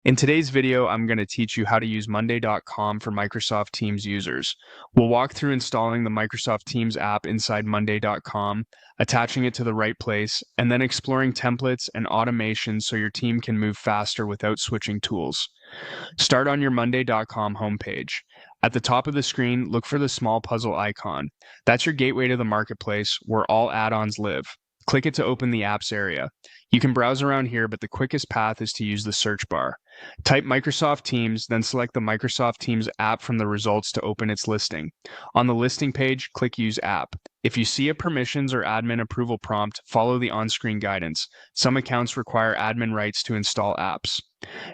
In today's video, I'm going to teach you how to use Monday.com for Microsoft Teams users. We'll walk through installing the Microsoft Teams app inside Monday.com, attaching it to the right place, and then exploring templates and automations so your team can move faster without switching tools. Start on your Monday.com homepage. At the top of the screen, look for the small puzzle icon. That's your gateway to the marketplace where all add-ons live. Click it to open the apps area. You can browse around here, but the quickest path is to use the search bar. Type Microsoft Teams, then select the Microsoft Teams app from the results to open its listing. On the listing page, click Use App. If you see a permissions or admin approval prompt, follow the on-screen guidance. Some accounts require admin rights to install apps.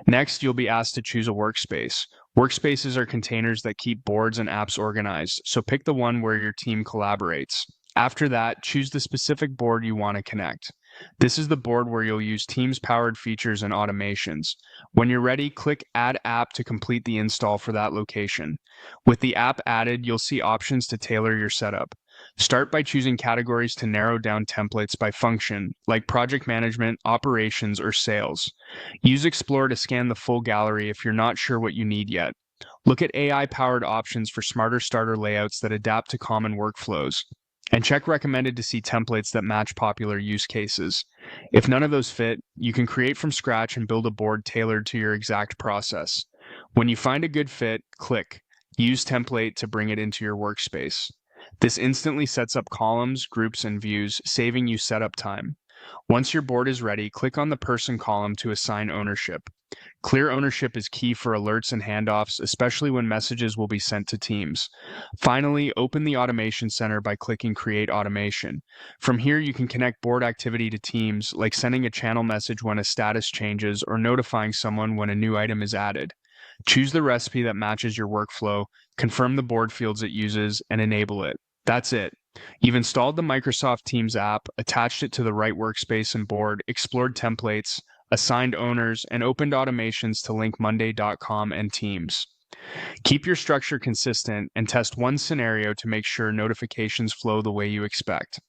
Next, you'll be asked to choose a workspace. Workspaces are containers that keep boards and apps organized, so pick the one where your team collaborates. After that, choose the specific board you want to connect. This is the board where you'll use Teams-powered features and automations. When you're ready, click Add App to complete the install for that location. With the app added, you'll see options to tailor your setup. Start by choosing categories to narrow down templates by function, like project management, operations, or sales. Use Explore to scan the full gallery if you're not sure what you need yet. Look at AI-powered options for smarter starter layouts that adapt to common workflows. And check recommended to see templates that match popular use cases. If none of those fit, you can create from scratch and build a board tailored to your exact process. When you find a good fit, click Use Template to bring it into your workspace. This instantly sets up columns, groups, and views, saving you setup time. Once your board is ready, click on the Person column to assign ownership. Clear ownership is key for alerts and handoffs, especially when messages will be sent to teams. Finally, open the Automation Center by clicking Create Automation. From here, you can connect board activity to teams, like sending a channel message when a status changes or notifying someone when a new item is added. Choose the recipe that matches your workflow, confirm the board fields it uses, and enable it. That's it. You've installed the Microsoft Teams app, attached it to the right workspace and board, explored templates, assigned owners, and opened automations to link Monday.com and Teams. Keep your structure consistent and test one scenario to make sure notifications flow the way you expect.